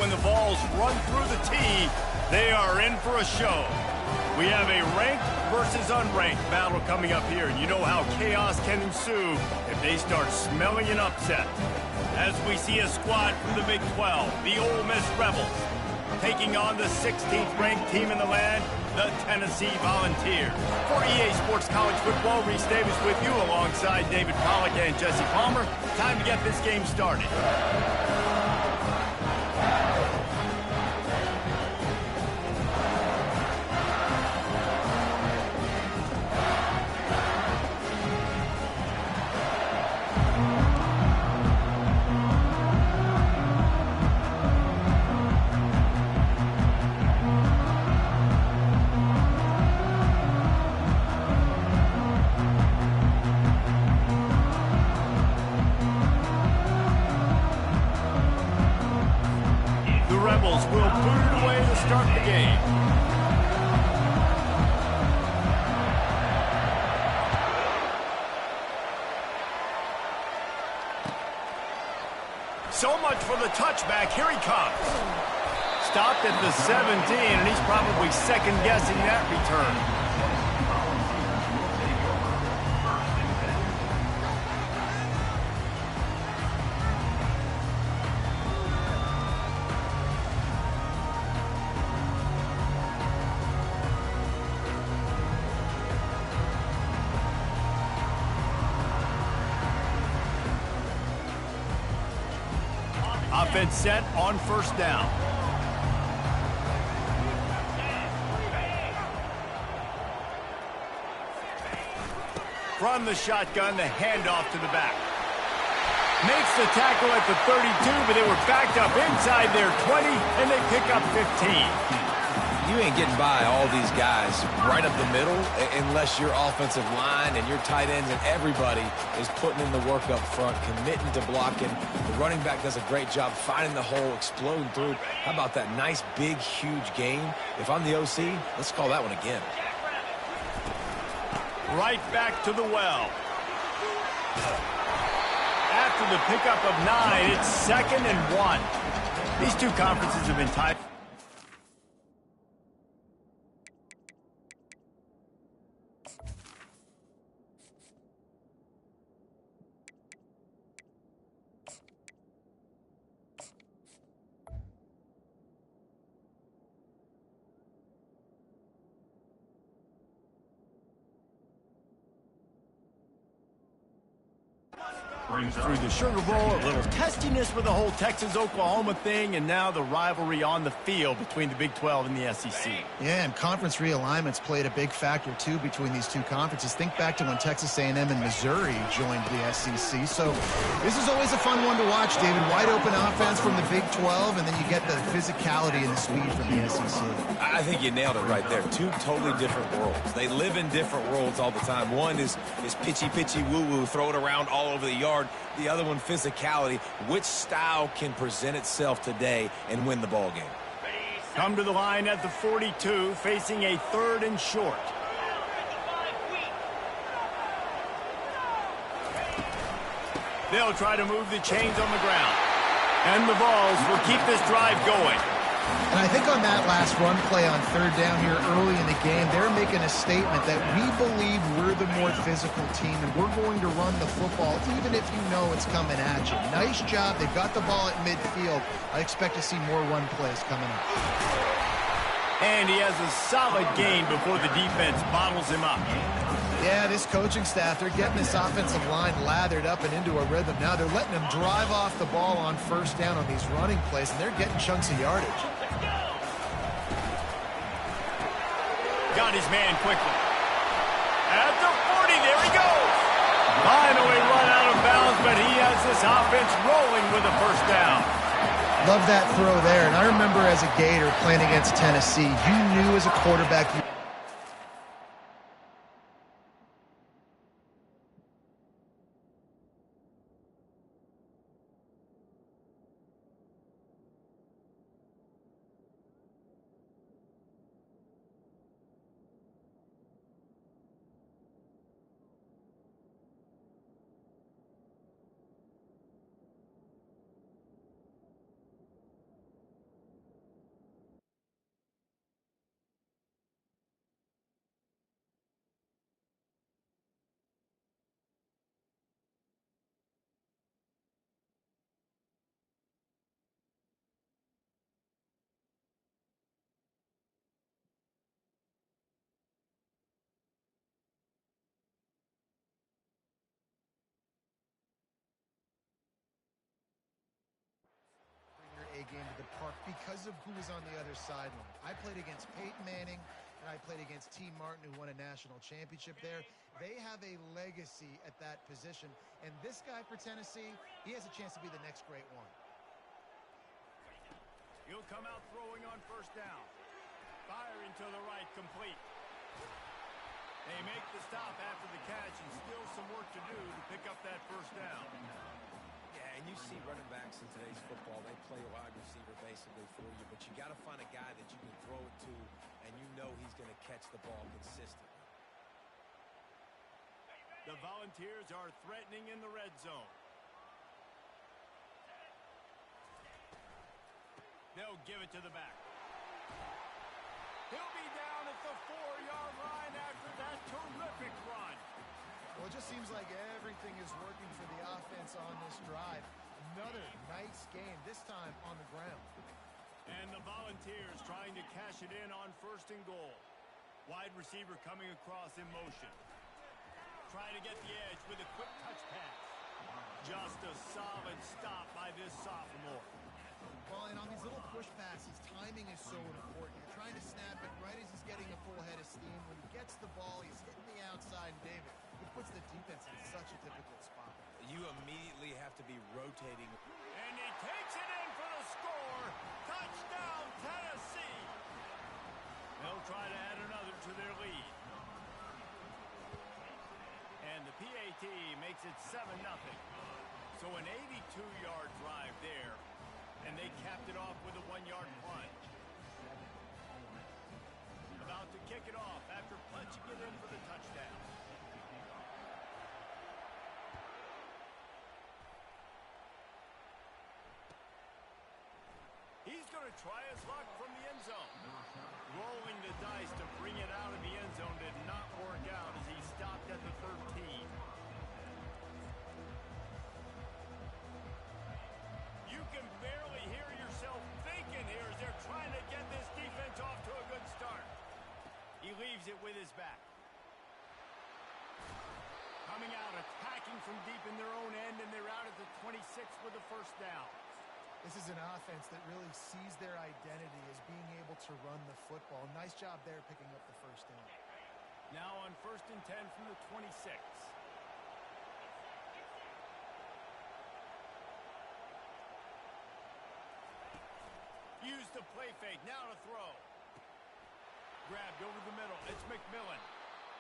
When the balls run through the tee, they are in for a show. We have a ranked versus unranked battle coming up here, and you know how chaos can ensue if they start smelling an upset. As we see a squad from the Big 12, the Ole Miss Rebels, taking on the 16th ranked team in the land, the Tennessee Volunteers. For EA Sports College Football, Reese Davis with you alongside David Pollack and Jesse Palmer. Time to get this game started. Rebels will boot it away to start the game. So much for the touchback. Here he comes. Stopped at the 17, and he's probably second-guessing that return. Offense set on first down. From the shotgun, the handoff to the back. Makes the tackle at the 32, but they were backed up inside their 20, and they pick up 15. You ain't getting by all these guys right up the middle unless your offensive line and your tight ends and everybody is putting in the work up front, committing to blocking. The running back does a great job finding the hole, exploding through. How about that nice, big, huge gain? If I'm the OC, let's call that one again. Right back to the well. After the pickup of 9, it's 2nd and 1. These two conferences have been tied. Through the Sugar Bowl, a little testiness with the whole Texas-Oklahoma thing, and now the rivalry on the field between the Big 12 and the SEC. Yeah, and conference realignments played a big factor, too, between these two conferences. Think back to when Texas A&M and Missouri joined the SEC. So this is always a fun one to watch, David. Wide open offense from the Big 12, and then you get the physicality and the speed from the SEC. I think you nailed it right there. Two totally different worlds. They live in different worlds all the time. One is pitchy, woo-woo, throw it around all over the yard. The other one, physicality. Which style can present itself today and win the ball game? Come to the line at the 42, facing a 3rd and short. They'll try to move the chains on the ground. And the Vols will keep this drive going. And I think on that last run play on 3rd down here early in the game, they're making a statement that we believe we're the more physical team and we're going to run the football even if you know it's coming at you. Nice job. They've got the ball at midfield. I expect to see more run plays coming up. And he has a solid gain before the defense bottles him up. Yeah, this coaching staff, they're getting this offensive line lathered up and into a rhythm. Now they're letting them drive off the ball on 1st down on these running plays, and they're getting chunks of yardage. Got his man quickly. At the 40, there he goes. Finally run out of bounds, but he has this offense rolling with a 1st down. Love that throw there. And I remember as a Gator playing against Tennessee, you knew as a quarterback park because of who was on the other sideline. I played against Peyton Manning, and I played against T. Martin, who won a national championship there. They have a legacy at that position, and this guy for Tennessee, he has a chance to be the next great one. He'll come out throwing on first down. Firing to the right, complete. They make the stop after the catch, and still some work to do to pick up that first down. Yeah, and you see running backs in today's football, they play a wide receiver basically for you, but you got to find a guy that you can throw it to, and you know he's going to catch the ball consistently. The Volunteers are threatening in the red zone. They'll give it to the back. He'll be down at the 4-yard line after that terrific run. Well, it just seems like everything is working for the offense on this drive. Another nice game, this time on the ground. And the Volunteers trying to cash it in on first and goal. Wide receiver coming across in motion. Trying to get the edge with a quick touch pass. Just a solid stop by this sophomore. Well, and on these little push passes, timing is so important. You're trying to snap it right as he's getting a full head of steam. When he gets the ball, he's hitting the outside, and David, it puts the defense in such a difficult spot. You immediately have to be rotating. And he takes it in for the score. Touchdown, Tennessee. They'll try to add another to their lead. And the PAT makes it 7-0. So an 82-yard drive there. And they capped it off with a 1-yard plunge. About to kick it off after punching it in for the touchdown. He's going to try his luck from the end zone. Rolling the dice to bring it out of the end zone did not work out as he stopped at the 13. You can barely hear yourself thinking here as they're trying to get this defense off to a good start. He leaves it with his back. Coming out, attacking from deep in their own end, and they're out at the 26 with the first down. This is an offense that really sees their identity as being able to run the football. Nice job there picking up the first down. Now on 1st and 10 from the 26. Use the play fake, now to throw. Grabbed over the middle, it's McMillan.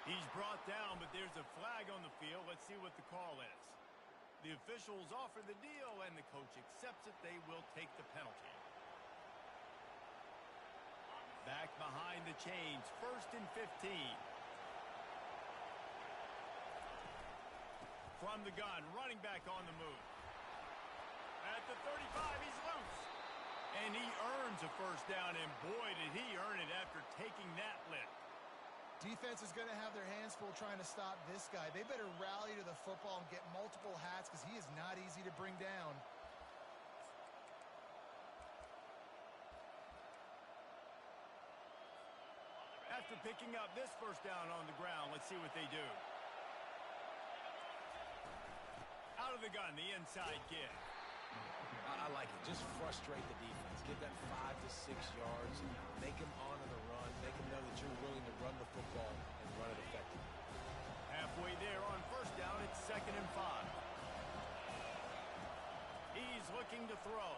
He's brought down, but there's a flag on the field. Let's see what the call is. The officials offer the deal, and the coach accepts it. They will take the penalty. Back behind the chains, 1st and 15. From the gun, running back on the move. At the 35, he's loose. And he earns a first down, and boy, did he earn it after taking that lick. Defense is going to have their hands full trying to stop this guy. They better rally to the football and get multiple hats because he is not easy to bring down. After picking up this first down on the ground, let's see what they do. Out of the gun, the inside give. I like it. Just frustrate the defense. Get that 5 to 6 yards. Make them honor the run. Make them know that you're willing to run the football and run it effectively. Halfway there on first down, it's 2nd and 5. He's looking to throw.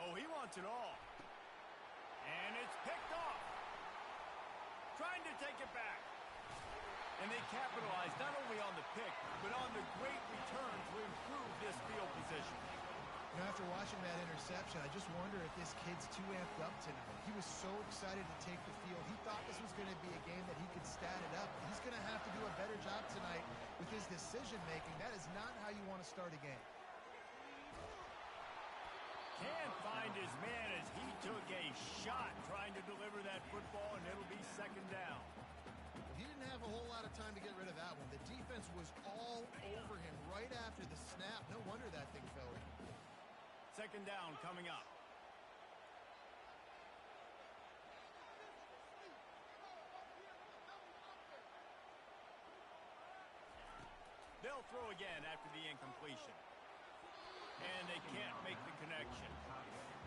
Oh, he wants it all. And it's picked off. Trying to take it back. And they capitalize not only on the pick, but on the great return to improve this field position. You know, after watching that interception, I just wonder if this kid's too amped up tonight. He was so excited to take the field. He thought this was going to be a game that he could stat it up. He's going to have to do a better job tonight with his decision-making. That is not how you want to start a game. Can't find his man as he took a shot trying to deliver that football, and it'll be 2nd down. He didn't have a whole lot of time to get rid of that one. The defense was all over him right after the snap. No wonder that thing fell in. 2nd down coming up. They'll throw again after the incompletion. And they can't make the connection.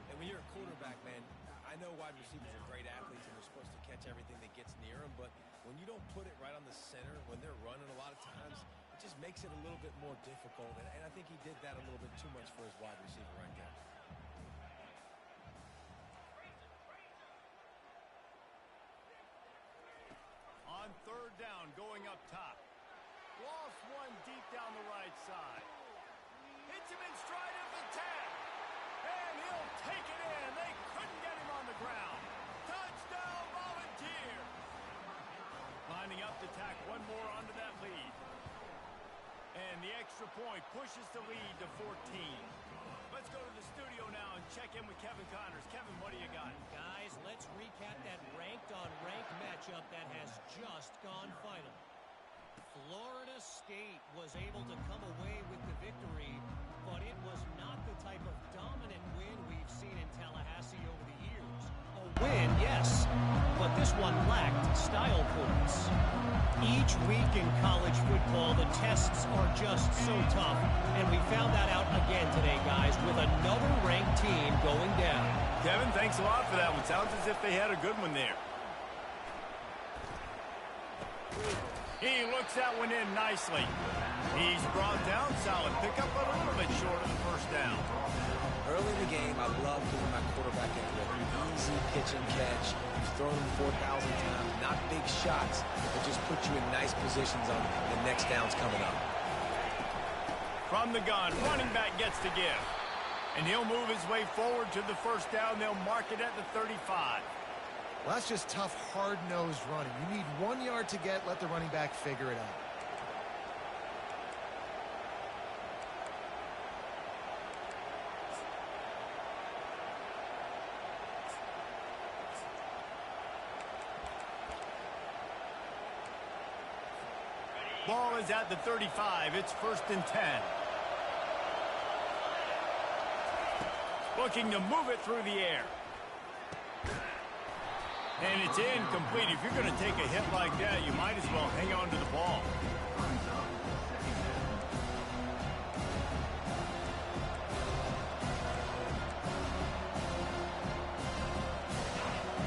And when you're a quarterback, man, I know wide receivers are great athletes and they're supposed to catch everything that gets near them, but when you don't put it right on the center, when they're running a lot of times, it just makes it a little bit more difficult. And I think he did that a little bit too much for his wide receiver right there. On third down, going up top. Lost one deep down the right side. Hits him in stride of the 10. And he'll take it in. They couldn't get him on the ground. Touchdown, Volunteer. Lining up to tack one more onto that lead. And the extra point pushes the lead to 14. Let's go to the studio now and check in with Kevin Connors. Kevin, what do you got? Guys, let's recap that ranked-on-ranked matchup that has just gone final. Florida State was able to come away with the victory, but it was not the type of dominant win we've seen in Tallahassee over the years. A win, yes, but this one lacked style points. Each week in college football, the tests are just so tough, and we found that out again today, guys, with another ranked team going down. Kevin, thanks a lot for that one. Sounds as if they had a good one there. He looks that one in nicely. He's brought down, solid pickup, but a little bit short of the first down. Early in the game, I love giving my quarterback into an easy pitch and catch. He's thrown him 4,000 times, not big shots, but just put you in nice positions on the next downs coming up. From the gun, running back gets to give. And he'll move his way forward to the first down. They'll mark it at the 35. Well, that's just tough, hard-nosed running. You need 1 yard to get, let the running back figure it out. Ball is at the 35. It's 1st and 10. Looking to move it through the air. And it's incomplete. If you're going to take a hit like that, you might as well hang on to the ball.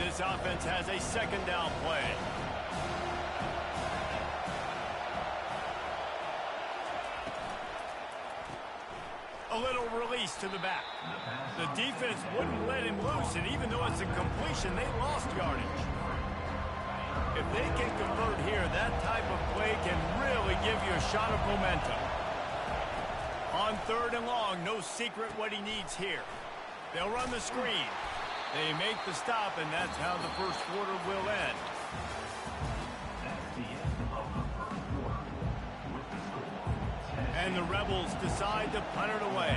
This offense has a second down play. A little release to the back. The defense wouldn't let him loose, and even though it's a completion, they lost yardage. If they can convert here, that type of play can really give you a shot of momentum. On 3rd and long, no secret what he needs here. They'll run the screen. They make the stop, and that's how the first quarter will end. And the Rebels decide to punt it away.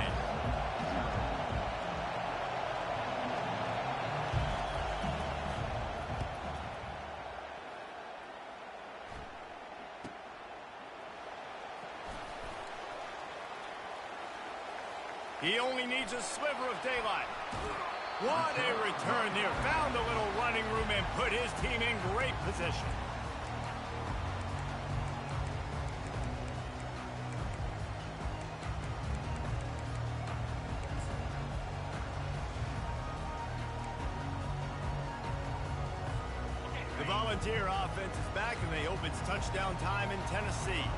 He only needs a sliver of daylight. What a return there. Found a little running room and put his team in great position. The Volunteer offense is back, and they hope it's touchdown time in Tennessee.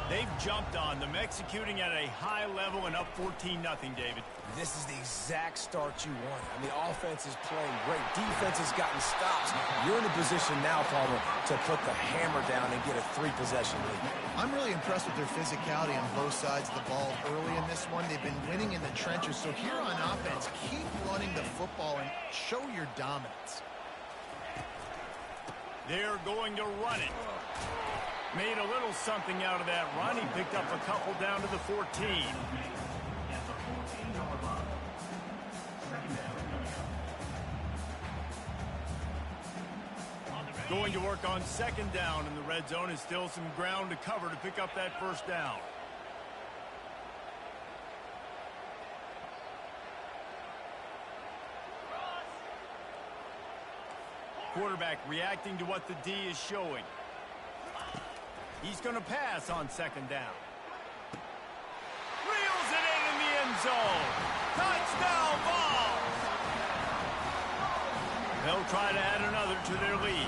They've jumped on them, executing at a high level and up 14-0, David. This is the exact start you want. I mean, offense is playing great. Defense has gotten stops. You're in a position now, Palmer, to put the hammer down and get a 3-possession lead. I'm really impressed with their physicality on both sides of the ball early in this one. They've been winning in the trenches. So here on offense, keep running the football and show your dominance. They're going to run it. Made a little something out of that run. He picked up a couple down to the 14. Going to work on 2nd down in the red zone, and still some ground to cover to pick up that 1st down. Quarterback reacting to what the D is showing. He's going to pass on 2nd down. Reels it in the end zone. Touchdown ball. They'll try to add another to their lead.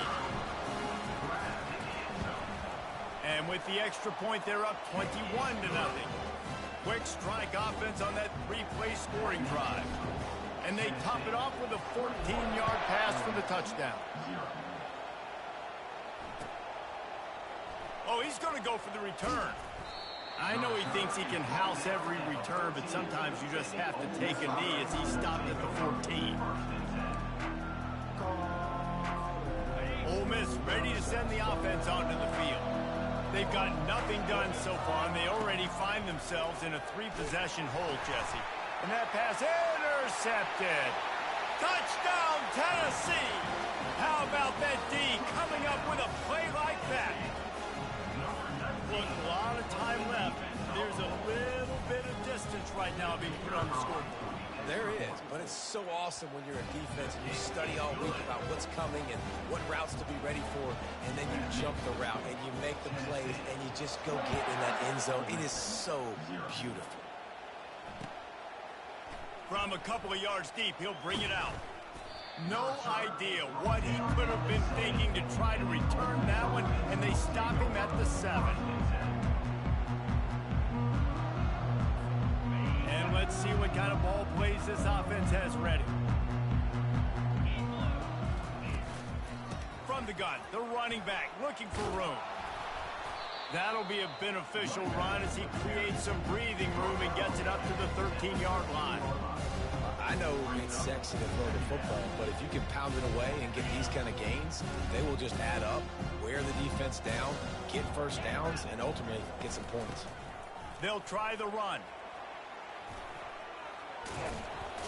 And with the extra point, they're up 21-0. Quick strike offense on that three-play scoring drive. And they top it off with a 14-yard pass for the touchdown. Oh, he's going to go for the return. I know he thinks he can house every return, but sometimes you just have to take a knee as he stopped at the 14. Ole Miss ready to send the offense onto the field. They've got nothing done so far, and they already find themselves in a three-possession hole, Jesse. And that pass intercepted. Touchdown, Tennessee! How about that D coming up with a play like that? Look, a lot of time left. There's a little bit of distance right now being put on the scoreboard. There is, but it's so awesome when you're a defense and you study all week about what's coming and what routes to be ready for, and then you jump the route and you make the plays and you just go get in that end zone. It is so beautiful. From a couple of yards deep, he'll bring it out. No idea what he could have been thinking to try to return that one, and they stop him at the 7. And let's see what kind of ball plays this offense has ready. From the gun, the running back looking for room. That'll be a beneficial run as he creates some breathing room and gets it up to the 13-yard line. I know it's sexy to throw the football, but if you can pound it away and get these kind of gains, they will just add up, wear the defense down, get first downs, and ultimately get some points. They'll try the run.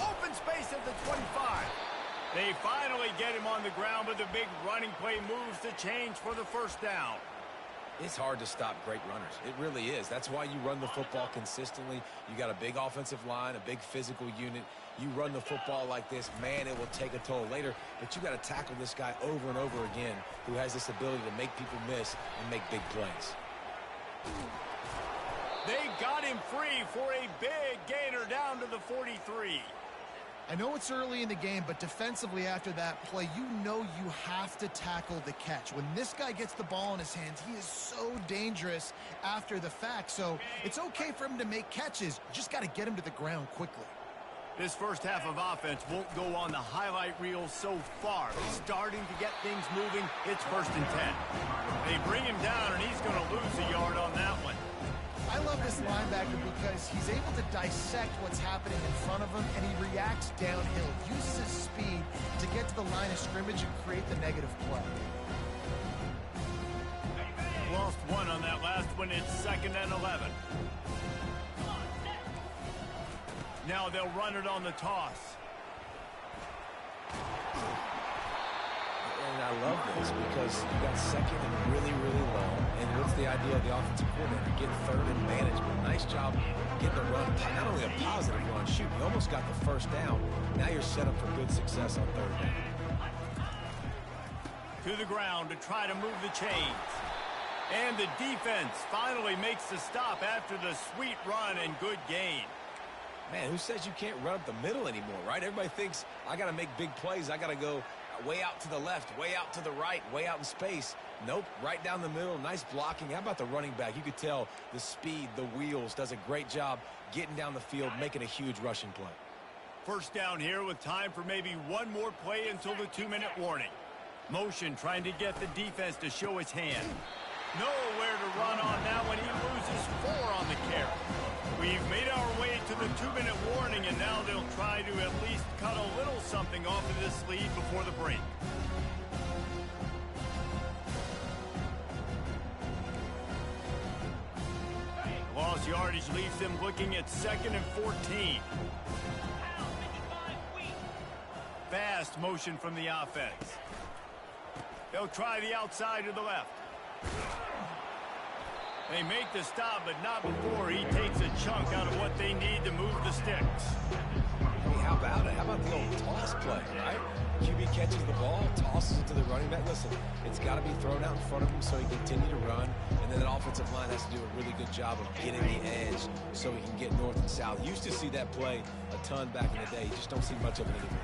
Open space at the 25. They finally get him on the ground, but the big running play moves the change for the first down. It's hard to stop great runners. It really is. That's why you run the football consistently. You got a big offensive line, a big physical unit. You run the football like this, man, it will take a toll later. But you got to tackle this guy over and over again who has this ability to make people miss and make big plays. They got him free for a big gainer down to the 43. I know it's early in the game, but defensively after that play, you know you have to tackle the catch. When this guy gets the ball in his hands, he is so dangerous after the fact. So it's okay for him to make catches. You just got to get him to the ground quickly. This first half of offense won't go on the highlight reel so far. He's starting to get things moving. It's 1st and 10. They bring him down, and he's going to lose a yard on that one. I love this linebacker because he's able to dissect what's happening in front of him, and he reacts downhill, uses his speed to get to the line of scrimmage and create the negative play. Lost one on that last one. It's 2nd and 11. Now they'll run it on the toss. And I love this because you got 2nd and really, really long. And what's the idea of the offensive coordinator? Get 3rd and management. Nice job getting the run. Not only a positive run, shoot, you almost got the first down. Now you're set up for good success on 3rd down. To the ground to try to move the chains. And the defense finally makes the stop after the sweet run and good gain. Man, who says you can't run up the middle anymore, right? Everybody thinks I got to make big plays. I got to go way out to the left, way out to the right, way out in space. Nope, right down the middle. Nice blocking. How about the running back? You could tell the speed, the wheels, does a great job getting down the field, making a huge rushing play. First down here with time for maybe one more play until the 2-minute warning. Motion trying to get the defense to show his hand. Nowhere to run on now when he loses 4 on the carry. We've made our way to the 2-minute warning, and now they'll try to at least cut a little something off of this lead before the break. Lost yardage leaves them looking at 2nd and 14. Fast motion from the offense. They'll try the outside to the left. They make the stop, but not before he takes a chunk out of what they need to move the sticks. I mean, how about it? How about the old toss play, right? QB catches the ball, tosses it to the running back. Listen, it's got to be thrown out in front of him so he can continue to run, and then that offensive line has to do a really good job of getting the edge so he can get north and south. Used to see that play a ton back in the day. You just don't see much of it anymore.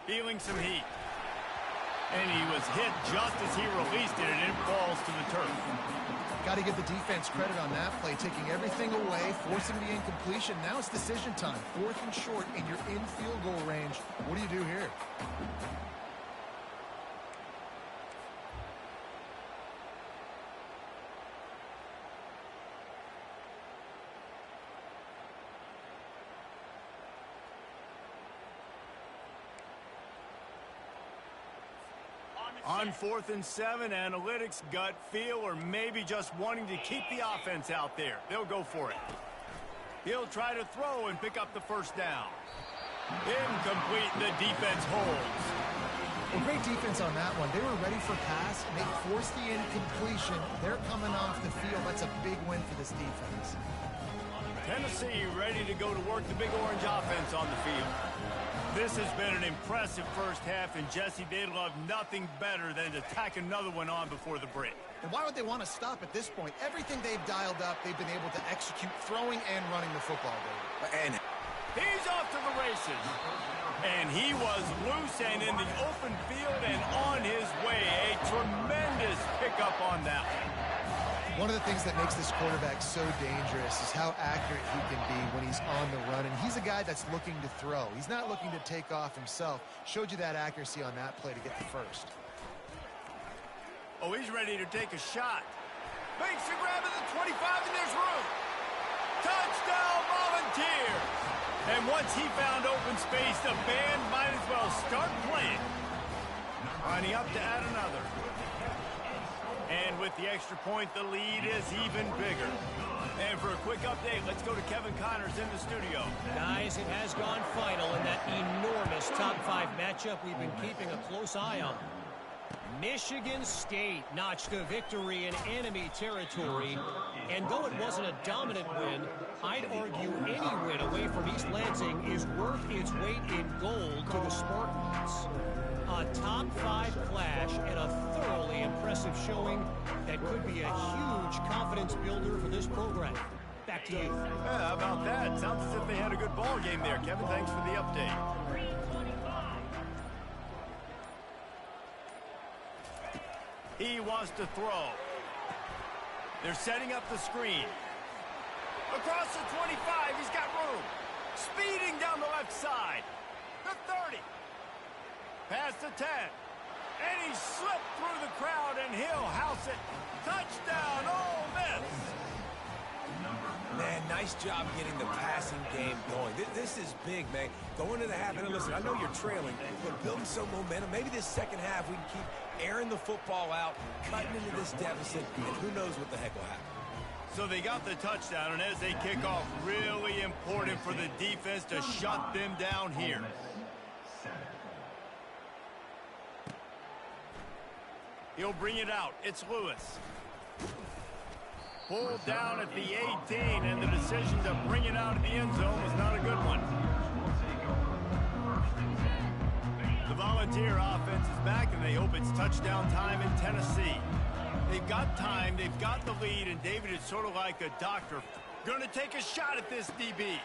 Feeling some heat. And he was hit just as he released it, and it falls to the turf. Got to give the defense credit on that play, taking everything away, forcing the incompletion. Now it's decision time. 4th and short, and you're in field goal range. What do you do here? On 4th and 7, analytics, gut feel, or maybe just wanting to keep the offense out there. They'll go for it. He'll try to throw and pick up the first down. Incomplete, the defense holds. Well, great defense on that one. They were ready for pass, and they forced the incompletion. They're coming off the field. That's a big win for this defense. Tennessee ready to go to work the Big Orange offense on the field. This has been an impressive first half, and Jesse, they'd love nothing better than to tack another one on before the break. And why would they want to stop at this point? Everything they've dialed up, they've been able to execute throwing and running the football game. And he's off to the races. And he was loose and in the open field and on his way. A tremendous pickup on that one. One of the things that makes this quarterback so dangerous is how accurate he can be when he's on the run. And he's a guy that's looking to throw. He's not looking to take off himself. Showed you that accuracy on that play to get the first. Oh, he's ready to take a shot. Makes a grab at the 25, and there's room. Touchdown, Volunteers. And once he found open space, the band might as well start playing. Lining up to add another. And with the extra point, the lead is even bigger. And for a quick update, let's go to Kevin Connors in the studio. Guys, it has gone final in that enormous top 5 matchup we've been keeping a close eye on. Michigan State notched a victory in enemy territory. And though it wasn't a dominant win, I'd argue any win away from East Lansing is worth its weight in gold to the Spartans. A top 5 clash and a thoroughly impressive showing that could be a huge confidence builder for this program. Back to you. Yeah, how about that? Sounds as if they had a good ball game there. Kevin, thanks for the update. He wants to throw. They're setting up the screen. Across the 25, he's got room. Speeding down the left side. The 30. Past the 10. And he slipped through the crowd, and he'll house it. Touchdown, Ole Miss. man, nice job getting the passing game going. This is big, man. Go into the half, and listen, I know you're trailing, but building some momentum. Maybe this second half we can keep airing the football out, cutting into this deficit, and who knows what the heck will happen. So they got the touchdown, and as they kick off, really important for the defense to shut them down here. He'll bring it out. It's Lewis. Pulled down at the 18, and the decision to bring it out of the end zone was not a good one. The Volunteer offense is back, and they hope it's touchdown time in Tennessee. They've got time, they've got the lead, and David is sort of like a doctor. Going to take a shot at this DB.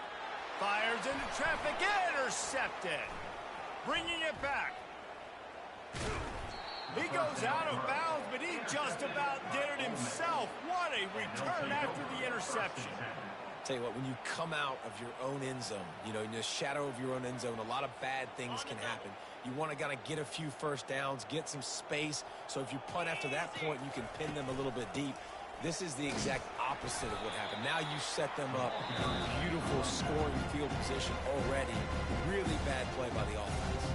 Fires into traffic, intercepted. Bringing it back. He goes out of bounds, but he just about did it himself. What a return after the interception. Tell you what, when you come out of your own end zone, you know, in the shadow of your own end zone, a lot of bad things can happen. You want to kind of get a few first downs, get some space, so if you punt after that point, you can pin them a little bit deep. This is the exact opposite of what happened. Now you set them up in beautiful scoring field position already. Really bad play by the offense.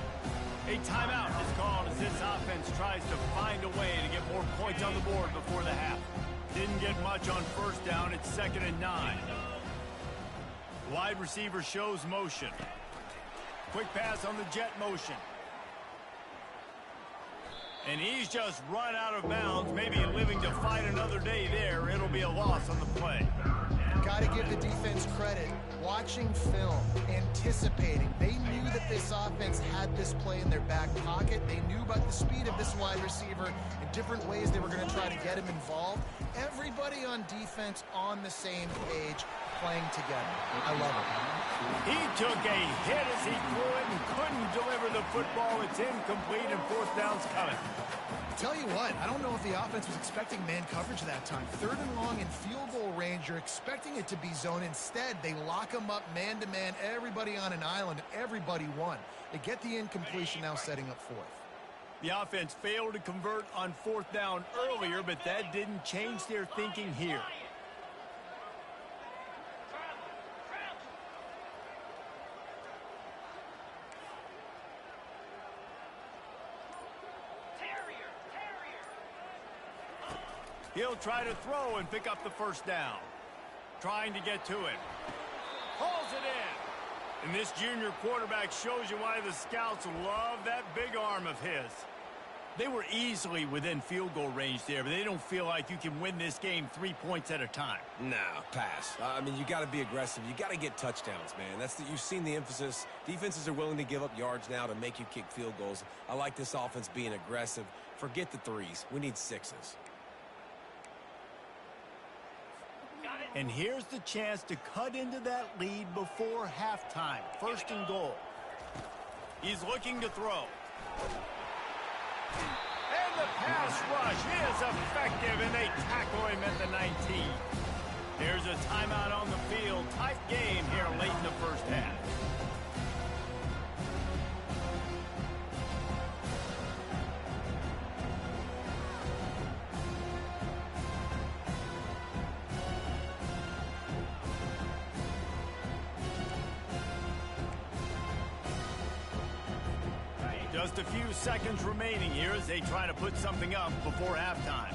A timeout is called as this offense tries to find a way to get more points on the board before the half. Didn't get much on first down. It's 2nd and 9. Wide receiver shows motion. Quick pass on the jet motion. And he's just run out of bounds, maybe living to fight another day there. It'll be a loss on the play. Got to give the defense credit. Watching film, anticipating. They knew that this offense had this play in their back pocket. They knew about the speed of this wide receiver and different ways they were going to try to get him involved. Everybody on defense on the same page. playing together. I love it. He took a hit as he threw it and couldn't deliver the football. It's incomplete and fourth down's coming. Tell you what, I don't know if the offense was expecting man coverage that time. Third and long in field goal range, you're expecting it to be zone. Instead, they lock them up man-to-man, everybody on an island, everybody won. They get the incompletion now setting up fourth. The offense failed to convert on fourth down earlier, but that didn't change their thinking here. He'll try to throw and pick up the first down. Trying to get to it. Hauls it in. And this junior quarterback shows you why the scouts love that big arm of his. They were easily within field goal range there, but they don't feel like you can win this game 3 points at a time. No, pass. I mean, you got to be aggressive. You got to get touchdowns, man. You've seen the emphasis. Defenses are willing to give up yards now to make you kick field goals. I like this offense being aggressive. Forget the threes. We need sixes. And here's the chance to cut into that lead before halftime. First and goal. He's looking to throw. And the pass rush is effective, and they tackle him at the 19. There's a timeout on the field. Tight game here late in the first half. Just a few seconds remaining here as they try to put something up before halftime.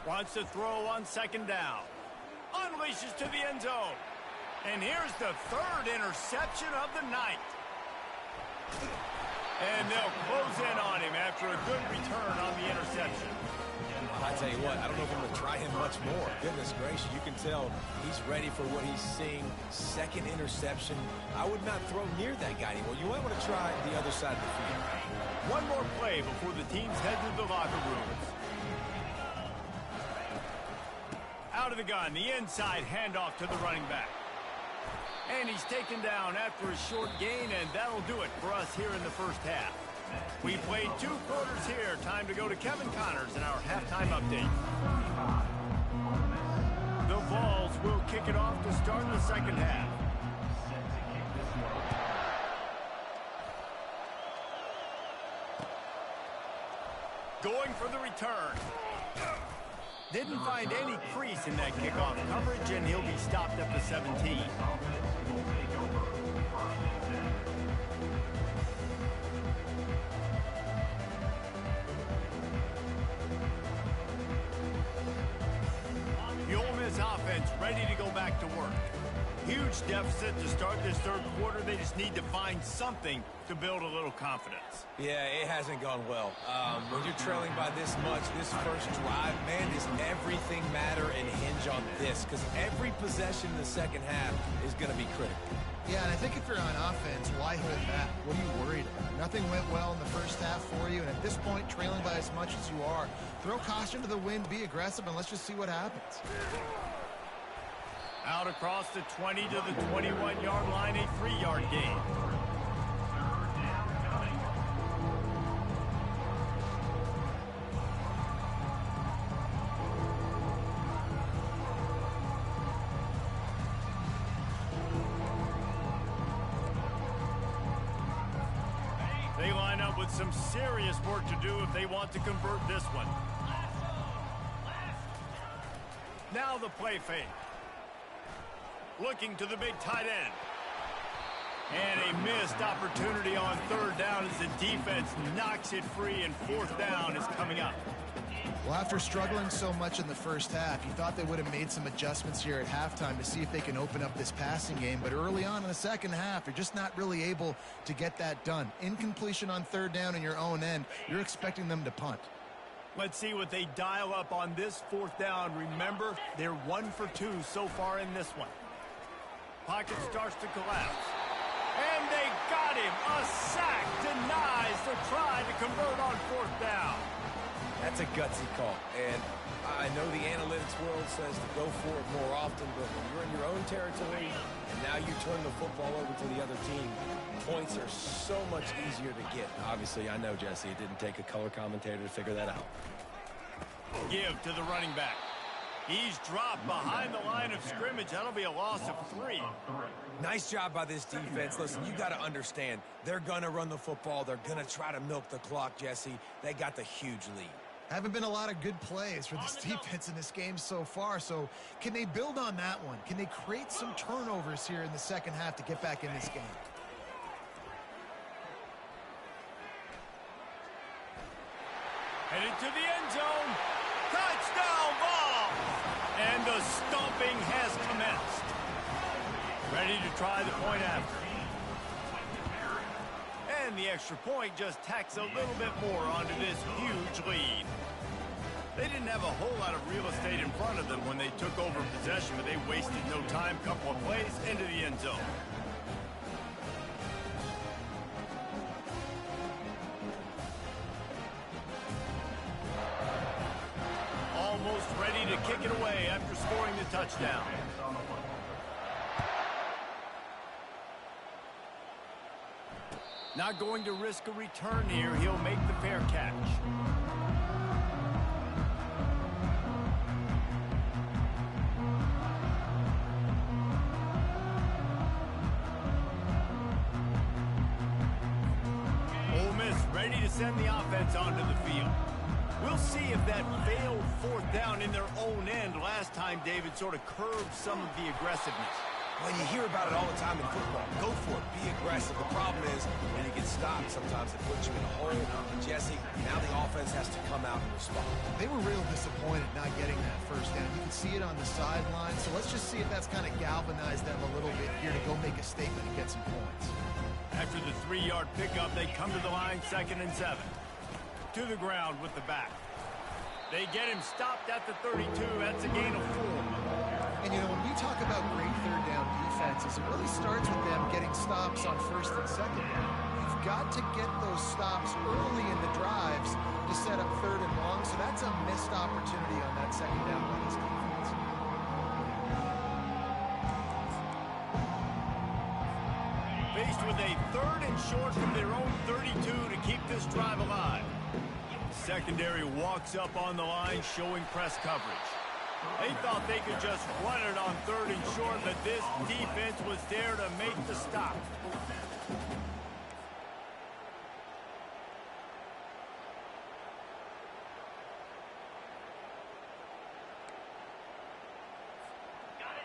Wants to throw on second down. Unleashes to the end zone. And here's the third interception of the night. And they'll close in on him after a good return on the interception. I tell you what, I don't know if I'm going to try him much more. Goodness gracious, you can tell he's ready for what he's seeing. Second interception. I would not throw near that guy anymore. You might want to try the other side of the field. One more play before the teams head to the locker rooms. Out of the gun, the inside handoff to the running back. And he's taken down after a short gain, and that'll do it for us here in the first half. We played 2 quarters here. Time to go to Kevin Connors in our halftime update. The Vols will kick it off to start the second half. Going for the return. Didn't find any crease in that kickoff coverage, and he'll be stopped at the 17. The Ole Miss offense ready to go back to work. Huge deficit to start this third quarter. They just need to find something to build a little confidence. Yeah, it hasn't gone well. When you're trailing by this much, this first drive, man, does everything matter and hinge on this? Because every possession in the second half is going to be critical. Yeah, and I think if you're on offense, why hold back? What are you worried about? Nothing went well in the first half for you, and at this point, trailing by as much as you are, throw caution to the wind, be aggressive, and let's just see what happens. Out across the 20 to the 21-yard line, a 3-yard gain. They line up with some serious work to do if they want to convert this one. Now the play fake. Looking to the big tight end. And a missed opportunity on third down as the defense knocks it free, and fourth down is coming up. Well, after struggling so much in the first half, you thought they would have made some adjustments here at halftime to see if they can open up this passing game. But early on in the second half, you're just not really able to get that done. Incompletion on third down in your own end, you're expecting them to punt. Let's see what they dial up on this fourth down. Remember, they're 1 for 2 so far in this one. Pocket starts to collapse. And they got him. A sack denies the try to convert on fourth down. That's a gutsy call. And I know the analytics world says to go for it more often, but when you're in your own territory and now you turn the football over to the other team, points are so much easier to get. Obviously, I know, Jesse, it didn't take a color commentator to figure that out. Give to the running back. He's dropped behind the line of scrimmage. That'll be a loss of 3. Nice job by this defense. Listen, you got to understand, they're going to run the football. They're going to try to milk the clock, Jesse. They got the huge lead. Haven't been a lot of good plays for this defense in this game so far, so can they build on that one? Can they create some turnovers here in the second half to get back in this game? Headed to the end zone. Touchdown ball! And the stomping has commenced. Ready to try the point after. And the extra point just tacks a little bit more onto this huge lead. They didn't have a whole lot of real estate in front of them when they took over possession, but they wasted no time. Couple of plays into the end zone. Almost ready to kick it away after scoring the touchdown. Not going to risk a return here. He'll make the fair catch. Ole Miss ready to send the offense onto the field. We'll see if that failed fourth down in their own end last time, David, sort of curbed some of the aggressiveness. Well, you hear about it all the time in football. Go for it. Be aggressive. The problem is when you get stopped, sometimes it puts you in a hole. Jesse, now the offense has to come out and respond. They were real disappointed not getting that first down. You can see it on the sideline, so let's just see if that's kind of galvanized them a little bit here to go make a statement and get some points. After the 3-yard pickup, they come to the line, 2nd and 7. To the ground with the back. They get him stopped at the 32. That's a gain of 4. And, you know, when we talk about great third down defenses, it really starts with them getting stops on 1st and 2nd down. You've got to get those stops early in the drives to set up 3rd and long, so that's a missed opportunity on that 2nd down by this defense. Faced with a 3rd and short from their own 32 to keep this drive alive. Secondary walks up on the line, showing press coverage. They thought they could just run it on 3rd and short, but this defense was there to make the stop.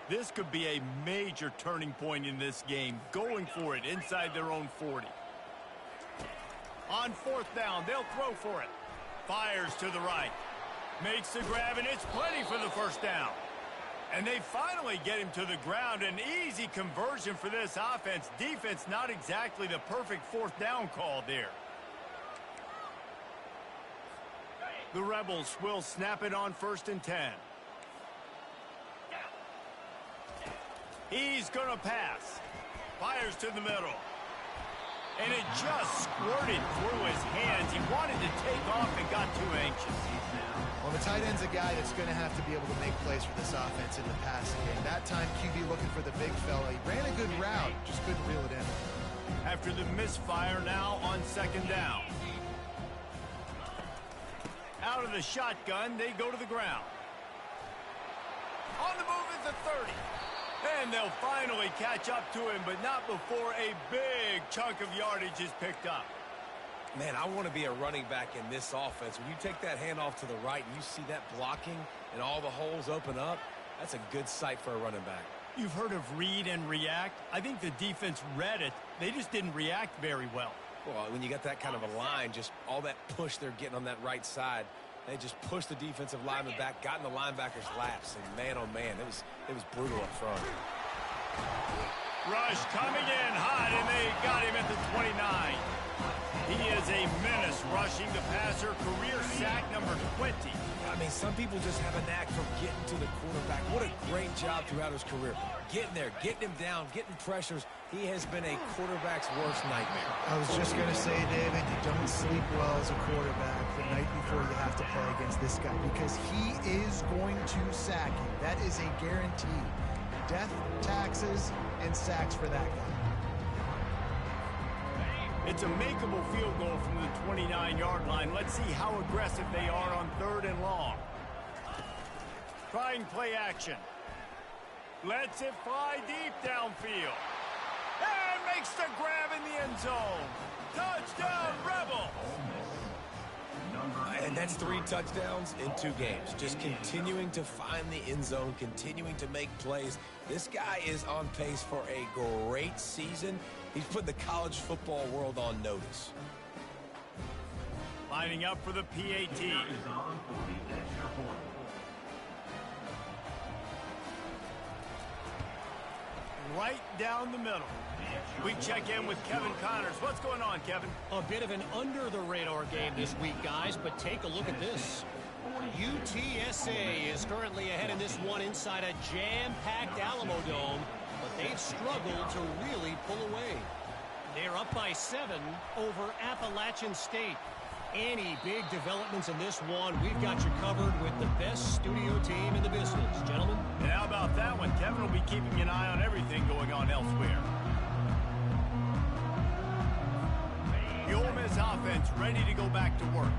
This could be a major turning point in this game, going for it inside their own 40. On 4th down, they'll throw for it. Fires to the right. Makes the grab, and it's plenty for the 1st down. And they finally get him to the ground. An easy conversion for this offense. Defense, not exactly the perfect 4th down call there. The Rebels will snap it on 1st and 10. He's going to pass. Fires to the middle. And it just squirted through his hands. He wanted to take off and got too anxious. Well, the tight end's a guy that's going to have to be able to make plays for this offense in the passing game. That time, QB looking for the big fella. He ran a good route, just couldn't reel it in. After the misfire, now on 2nd down. Out of the shotgun, they go to the ground. On the move is the 30. And they'll finally catch up to him, but not before a big chunk of yardage is picked up. Man, I want to be a running back in this offense. When you take that handoff to the right and you see that blocking and all the holes open up, that's a good sight for a running back. You've heard of read and react. I think the defense read it. They just didn't react very well. Well, when you got that kind of a line, just all that push they're getting on that right side, they just pushed the defensive lineman back, got in the linebacker's laps, and man, oh man, it was brutal up front. Rush coming in hot, and they got him at the 29. He is a menace rushing the passer, career sack number 20. I mean, some people just have a knack for getting to the quarterback. What a great job throughout his career. Getting there, getting him down, getting pressures, He has been a quarterback's worst nightmare. I was just going to say, David, you don't sleep well as a quarterback the night before you have to play against this guy because he is going to sack you. That is a guarantee. Death, taxes, and sacks for that guy. It's a makeable field goal from the 29-yard line. Let's see how aggressive they are on 3rd and long. Trying play action. Lets it fly deep downfield. And makes the grab in the end zone. Touchdown, Rebel! And that's 3 touchdowns in 2 games. Just continuing to find the end zone, continuing to make plays. This guy is on pace for a great season. He's put the college football world on notice. Lining up for the PAT. Right down the middle. We check in with Kevin Connors. What's going on, Kevin? A bit of an under-the-radar game this week, guys, but take a look at this. UTSA is currently ahead in this one inside a jam-packed Alamo Dome, but they've struggled to really pull away. They're up by 7 over Appalachian State. Any big developments in this one, we've got you covered with the best studio team in the business, gentlemen. And how about that one? Kevin will be keeping an eye on everything going on elsewhere. The Ole Miss offense ready to go back to work.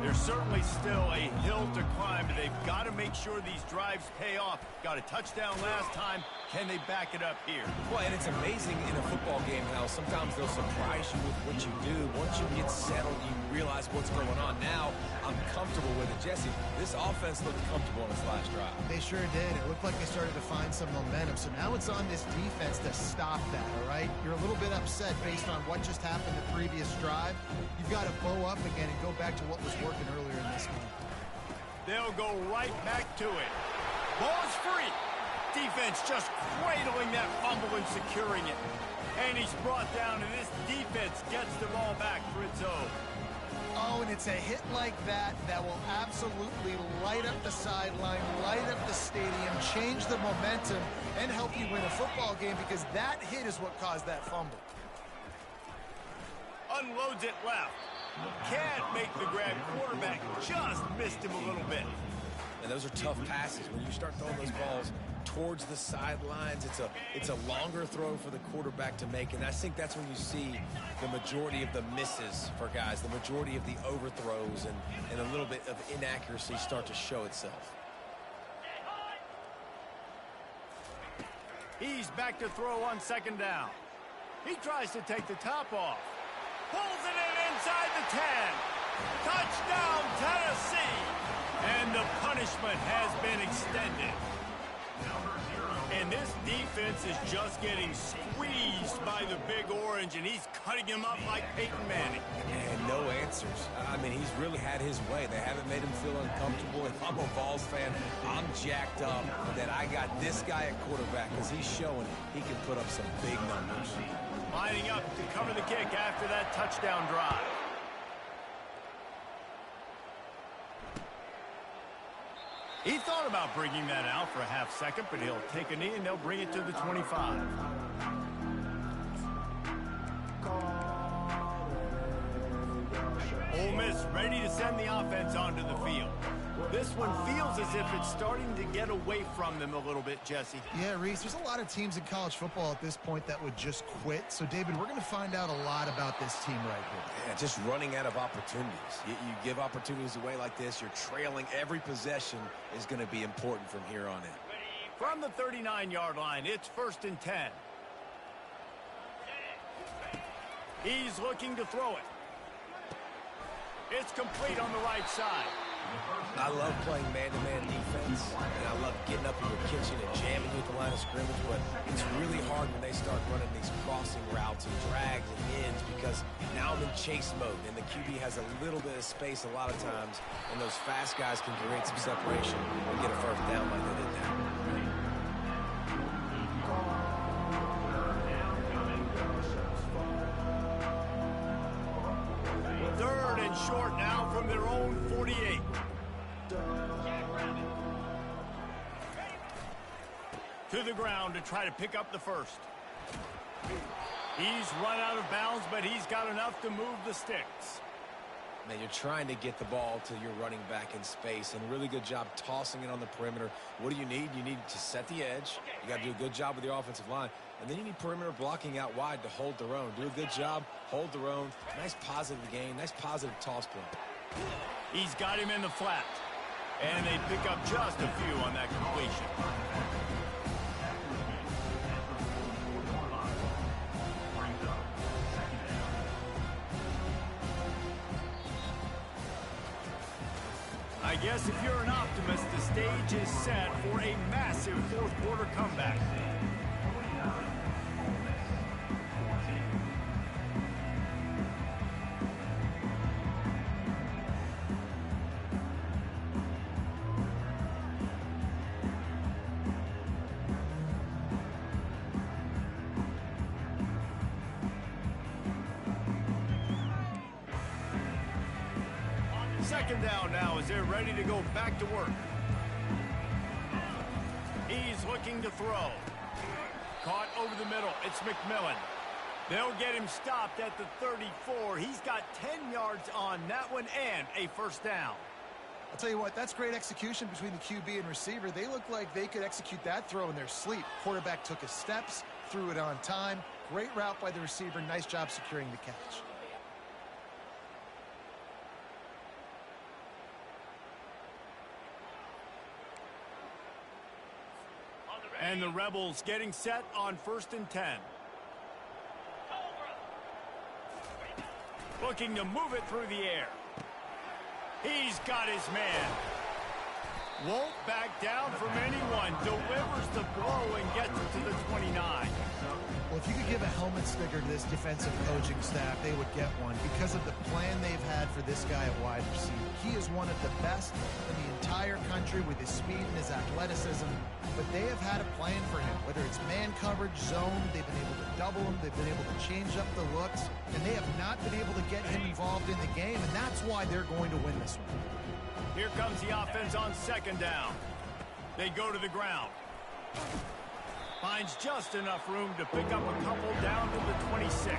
There's certainly still a hill to climb, but they've got to make sure these drives pay off. Got a touchdown last time. Can they back it up here? Well, and it's amazing in a football game how sometimes they'll surprise you with what you do. Once you get settled, you realize what's going on. Now, I'm comfortable with it. Jesse, this offense looked comfortable on its last drive. They sure did. It looked like they started to find some momentum. So now it's on this defense to stop that, all right? You're a little bit upset based on what just happened the previous drive. You've got to bow up again and go back to what was working earlier in this game. They'll go right back to it. Ball's free. Defense just cradling that fumble and securing it. And he's brought down, and this defense gets the ball back for its own. Oh, and it's a hit like that that will absolutely light up the sideline, light up the stadium, change the momentum, and help you win a football game because that hit is what caused that fumble. Unloads it left. Can't make the grab. Quarterback just missed him a little bit. And those are tough passes. When you start throwing those balls towards the sidelines, it's a longer throw for the quarterback to make. And I think that's when you see the majority of the misses for guys, the majority of the overthrows and a little bit of inaccuracy start to show itself. He's back to throw on 2nd down. He tries to take the top off. Pulls it in inside the 10. Touchdown, Tennessee. And the punishment has been extended. And this defense is just getting squeezed by the Big Orange, and he's cutting him up like Peyton Manning. And no answers. I mean, he's really had his way. They haven't made him feel uncomfortable. If I'm a Vols fan, I'm jacked up that I got this guy at quarterback because he's showing he can put up some big numbers. Lining up to cover the kick after that touchdown drive. He thought about bringing that out for a half second, but he'll take a knee and they'll bring it to the 25. Ole Miss ready to send the offense onto the field. This one feels as if it's starting to get away from them a little bit, Jesse. Yeah, Reese, there's a lot of teams in college football at this point that would just quit. So, David, we're going to find out a lot about this team right here. Yeah, just running out of opportunities. You give opportunities away like this, you're trailing. Every possession is going to be important from here on in. From the 39-yard line, it's 1st and 10. He's looking to throw it. It's complete on the right side. I love playing man-to-man defense, and I love getting up in your kitchen and jamming you at the line of scrimmage, but it's really hard when they start running these crossing routes and drags and ends because now I'm in chase mode, and the QB has a little bit of space a lot of times, and those fast guys can create some separation and get a 1st down like they did now. Short now from their own 48. To the ground to try to pick up the 1st. He's run out of bounds, but he's got enough to move the sticks. Man, you're trying to get the ball to your running back in space, and a really good job tossing it on the perimeter. What do you need? You need to set the edge. You got to do a good job with your offensive line. And then you need perimeter blocking out wide to hold their own. Do a good job, hold their own. Nice positive gain, nice positive toss play. He's got him in the flat. And they pick up just a few on that completion. I guess if you're an optimist, the stage is set for a massive fourth-quarter comeback. Second down now as they're ready to go back to work. He's looking to throw. Caught over the middle. It's McMillan. They'll get him stopped at the 34. He's got 10 yards on that one and a first down. I'll tell you what, that's great execution between the QB and receiver. They look like they could execute that throw in their sleep. Quarterback took his steps, threw it on time. Great route by the receiver. Nice job securing the catch. And the Rebels getting set on 1st and 10. Looking to move it through the air. He's got his man. Won't back down from anyone. Delivers the blow and gets it to the 29. Well, if you could give a helmet sticker to this defensive coaching staff, they would get one because of the plan they've had for this guy at wide receiver. He is one of the best in the entire country with his speed and his athleticism, but they have had a plan for him. Whether it's man coverage, zone, they've been able to double him, they've been able to change up the looks, and they have not been able to get him involved in the game, and that's why they're going to win this one. Here comes the offense on second down. They go to the ground. Finds just enough room to pick up a couple down to the 26.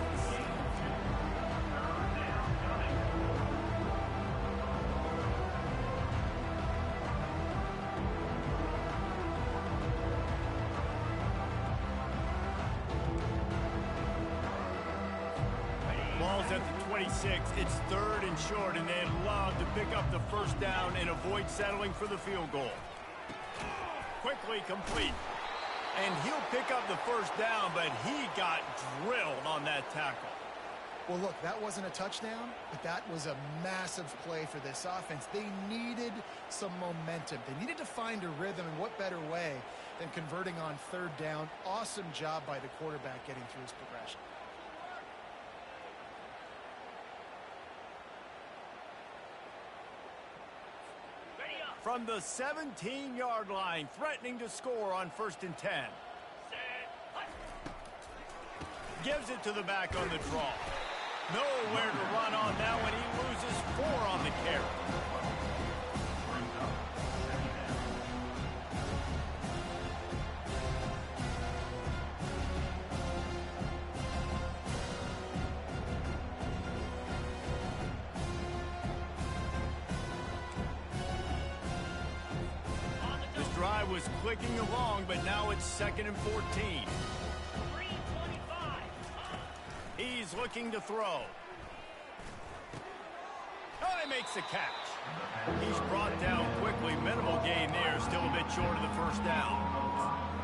Ball's at the 26. It's 3rd and short, and they'd love to pick up the first down and avoid settling for the field goal. Quickly complete. And he'll pick up the first down, but he got drilled on that tackle. Well, look, that wasn't a touchdown, but that was a massive play for this offense. They needed some momentum. They needed to find a rhythm, and what better way than converting on 3rd down. Awesome job by the quarterback getting through his progression. From the 17-yard line, threatening to score on 1st and 10. Gives it to the back on the draw. Nowhere to run on that one. He loses 4 on the carry. Drive was clicking along, but now it's 2nd and 14. He's looking to throw. Oh, he makes the catch. He's brought down quickly. Minimal gain there, still a bit short of the first down.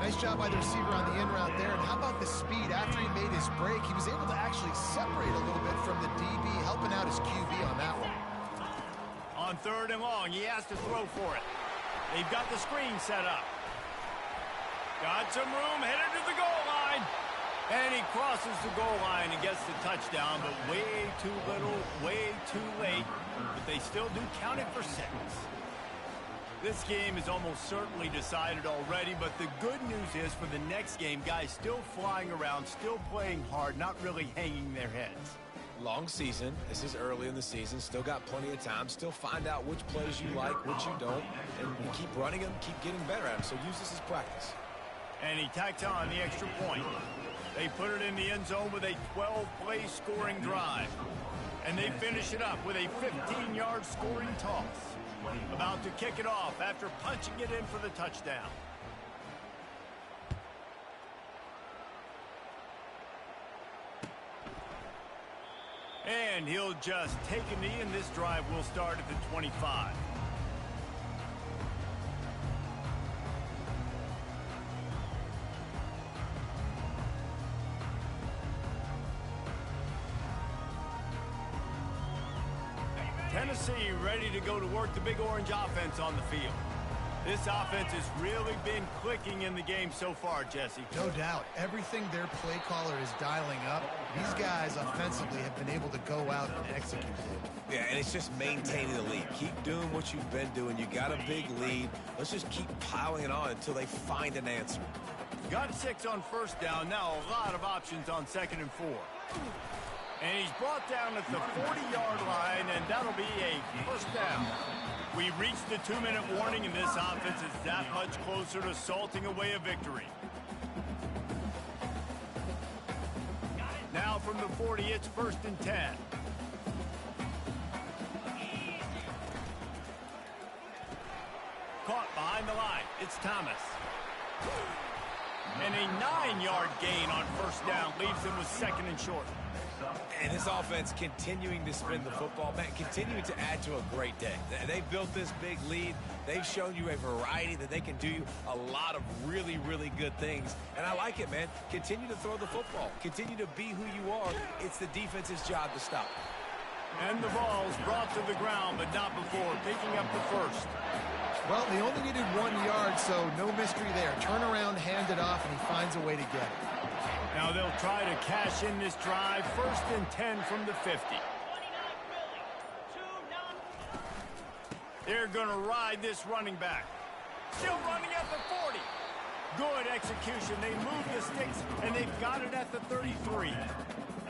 Nice job by the receiver on the in route there. And how about the speed? After he made his break, he was able to actually separate a little bit from the DB, helping out his QB on that one. On 3rd and long, he has to throw for it. They've got the screen set up. Got some room, headed to the goal line. And he crosses the goal line and gets the touchdown, but way too little, way too late. But they still do count it for 6. This game is almost certainly decided already, but the good news is for the next game, guys still flying around, still playing hard, not really hanging their heads. Long season. This is early in the season. Still got plenty of time. Still find out which plays you like, which you don't, and keep running them, keep getting better at them. So use this as practice. And he tacked on the extra point. They put it in the end zone with a 12-play scoring drive. And they finish it up with a 15-yard scoring toss. About to kick it off after punching it in for the touchdown. And he'll just take a knee, and this drive will start at the 25. Tennessee ready to go to work the Big Orange offense on the field. This offense has really been clicking in the game so far, Jesse. No doubt. Everything their play caller is dialing up, these guys offensively have been able to go out and execute it. Yeah, and it's just maintaining the lead. Keep doing what you've been doing. You got a big lead. Let's just keep piling it on until they find an answer. Got 6 on first down. Now a lot of options on 2nd and 4. And he's brought down at the 40-yard line, and that'll be a first down. We reached the 2-minute warning, and this offense is that much closer to salting away a victory. Now from the 40, it's 1st and 10. Caught behind the line. It's Thomas. And a 9-yard gain on first down leaves him with 2nd and short. And this offense continuing to spin the football, man, continuing to add to a great day. They've built this big lead. They've shown you a variety that they can do a lot of really, really good things. And I like it, man. Continue to throw the football. Continue to be who you are. It's the defense's job to stop. And the ball's brought to the ground, but not before picking up the first. Well, they only needed 1 yard, so no mystery there. Turn around, hand it off, and he finds a way to get it. Now they'll try to cash in this drive. 1st and 10 from the 50. They're going to ride this running back. Still running at the 40. Good execution. They move the sticks, and they've got it at the 33.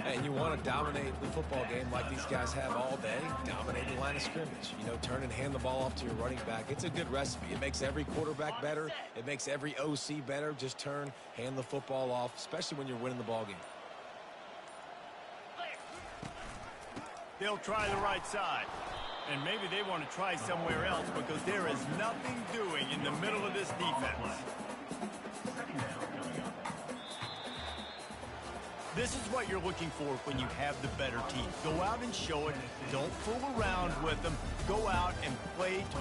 And you want to dominate the football game like these guys have all day. Dominate the line of scrimmage. You know, turn and hand the ball off to your running back. It's a good recipe. It makes every quarterback better. It makes every OC better. Just turn, hand the football off, especially when you're winning the ball game. They'll try the right side. And maybe they want to try somewhere else because there is nothing doing in the middle of this defense. This is what you're looking for when you have the better team. Go out and show it. Don't fool around with them. Go out and play to